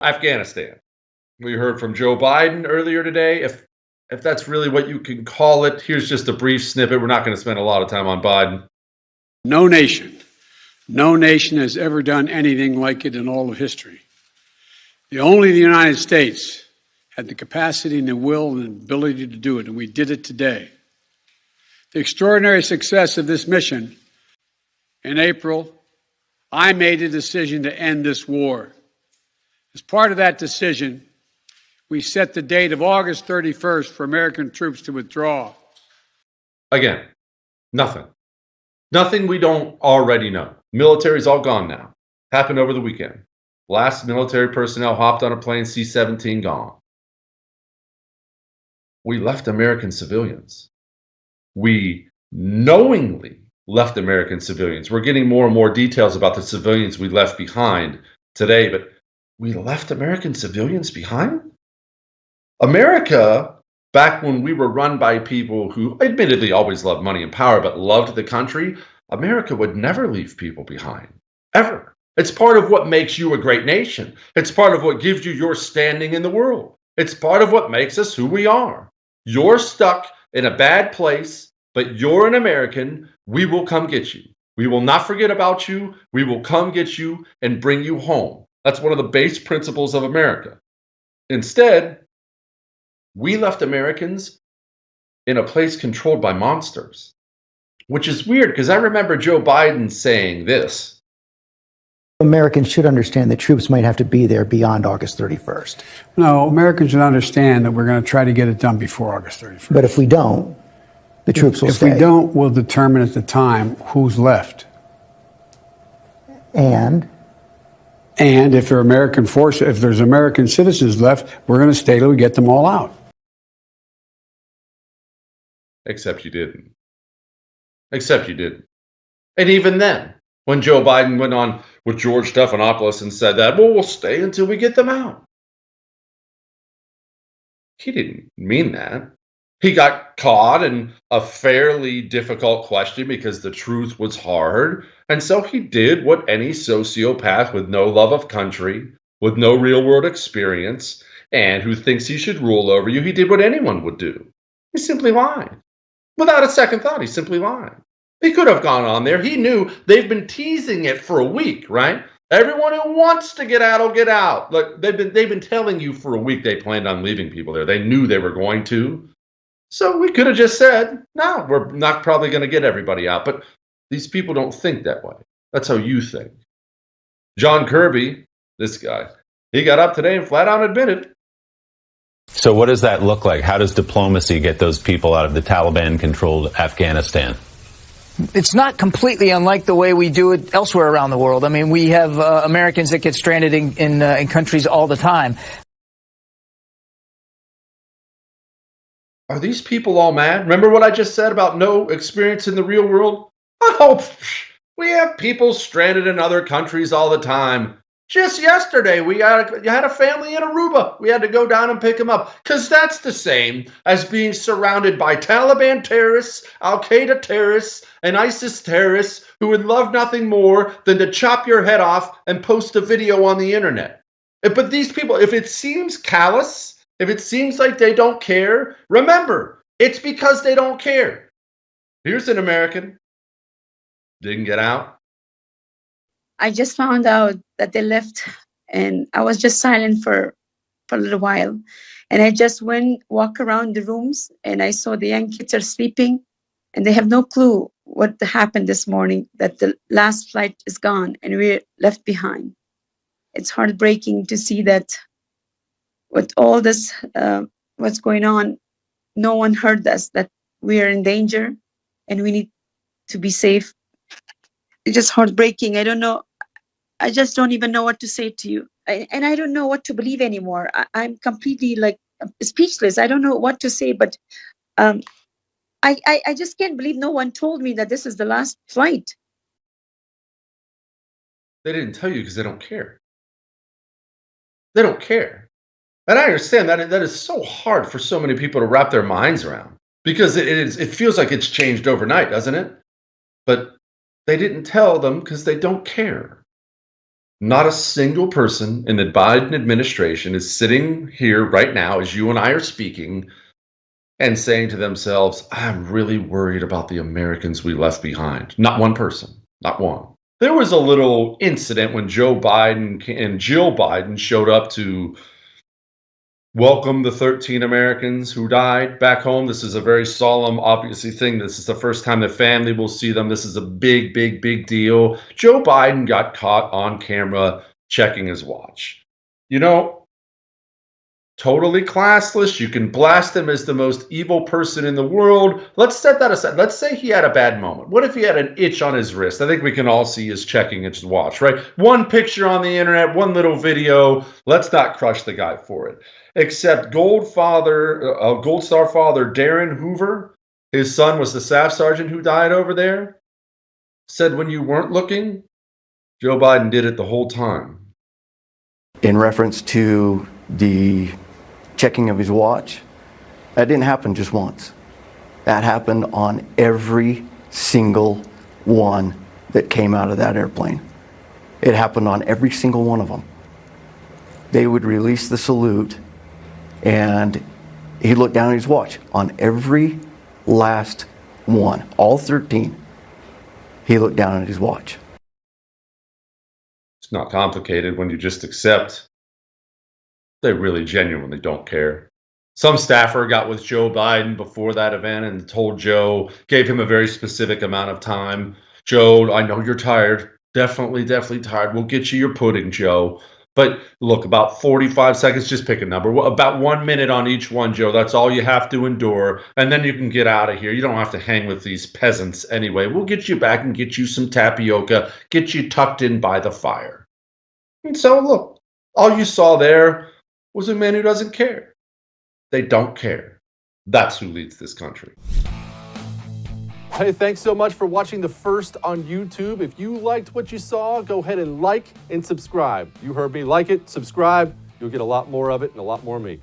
Afghanistan. We heard from Joe Biden earlier today. If that's really what you can call it, here's just a brief snippet. We're not going to spend a lot of time on Biden. No nation has ever done anything like it in all of history. Only the United States had the capacity and the will and ability to do it, and we did it today. The extraordinary success of this mission in April, I made a decision to end this war. As part of that decision, we set the date of August 31st for American troops to withdraw. Again, nothing. Nothing we don't already know. Military's all gone now. Happened over the weekend. Last military personnel hopped on a plane, C-17 gone. We left American civilians. We knowingly left American civilians. We're getting more and more details about the civilians we left behind today, but we left American civilians behind? America, back when we were run by people who admittedly always loved money and power, but loved the country, America would never leave people behind, ever. It's part of what makes you a great nation. It's part of what gives you your standing in the world. It's part of what makes us who we are. You're stuck in a bad place, but you're an American. We will come get you. We will not forget about you. We will come get you and bring you home. That's one of the base principles of America. Instead, we left Americans in a place controlled by monsters, which is weird because I remember Joe Biden saying this. Americans should understand that troops might have to be there beyond August 31st. No, Americans should understand that we're going to try to get it done before August 31st. But if we don't, the troops will stay. If we don't, we'll determine at the time who's left. And if there are American forces, if there's American citizens left, we're going to stay till we get them all out. Except you didn't. Except you didn't. And even then, when Joe Biden went on with George Stephanopoulos and said that, well, we'll stay until we get them out. He didn't mean that. He got caught in a fairly difficult question because the truth was hard. And so he did what any sociopath with no love of country, with no real world experience, and who thinks he should rule over you, he did what anyone would do. He simply lied. Without a second thought, he simply lied. He could have gone on there. He knew they've been teasing it for a week, right? Everyone who wants to get out will get out. Look, they've been telling you for a week they planned on leaving people there. They knew they were going to. So we could have just said, no, we're not probably going to get everybody out. But these people don't think that way. That's how you think. John Kirby, this guy, he got up today and flat out admitted. So what does that look like? How does diplomacy get those people out of the Taliban-controlled Afghanistan? It's not completely unlike the way we do it elsewhere around the world. I mean, we have Americans that get stranded in countries all the time. Are these people all mad? Remember what I just said about no experience in the real world? Oh, we have people stranded in other countries all the time. Just yesterday, we had a family in Aruba. We had to go down and pick them up because that's the same as being surrounded by Taliban terrorists, Al-Qaeda terrorists, and ISIS terrorists who would love nothing more than to chop your head off and post a video on the internet. But these people, if it seems callous, if it seems like they don't care, remember, it's because they don't care. Here's an American. Didn't get out. I just found out that they left, and I was just silent for a little while. And I just walk around the rooms, and I saw the young kids are sleeping, and they have no clue what happened this morning, that the last flight is gone, and we're left behind. It's heartbreaking to see that with all this, what's going on, no one heard us, that we are in danger, and we need to be safe. It's just heartbreaking. I don't know. I just don't even know what to say to you. And I don't know what to believe anymore. I'm completely speechless. I don't know what to say, but I just can't believe no one told me that this is the last flight. They didn't tell you because they don't care. They don't care. And I understand that is so hard for so many people to wrap their minds around because it feels like it's changed overnight, doesn't it? But they didn't tell them because they don't care. Not a single person in the Biden administration is sitting here right now as you and I are speaking and saying to themselves, I'm really worried about the Americans we left behind. Not one person, not one. There was a little incident when Joe Biden and Jill Biden showed up to welcome the 13 Americans who died back home. This is a very solemn, obviously, thing. This is the first time the family will see them. This is a big, big, big deal. Joe Biden got caught on camera checking his watch. You know, totally classless. You can blast him as the most evil person in the world. Let's set that aside. Let's say he had a bad moment. What if he had an itch on his wrist? I think we can all see his checking his watch, right? One picture on the internet, one little video. Let's not crush the guy for it. Except Gold Star father Darren Hoover, his son was the staff sergeant who died over there, said when you weren't looking, Joe Biden did it the whole time. In reference to the checking of his watch, that didn't happen just once. That happened on every single one that came out of that airplane. It happened on every single one of them. They would release the salute and he looked down at his watch on every last one, all 13. He looked down at his watch. It's not complicated when you just accept they really genuinely don't care. Some staffer got with Joe Biden before that event and told Joe, gave him a very specific amount of time. Joe, I know you're tired. Definitely tired. We'll get you your pudding, Joe. But look, about 45 seconds, just pick a number. About 1 minute on each one, Joe. That's all you have to endure. And then you can get out of here. You don't have to hang with these peasants anyway. We'll get you back and get you some tapioca, get you tucked in by the fire. And so, look, all you saw there was a man who doesn't care. They don't care. That's who leads this country. Hey, thanks so much for watching The First on YouTube. If you liked what you saw, go ahead and like and subscribe. You heard me. Like it, subscribe. You'll get a lot more of it and a lot more of me.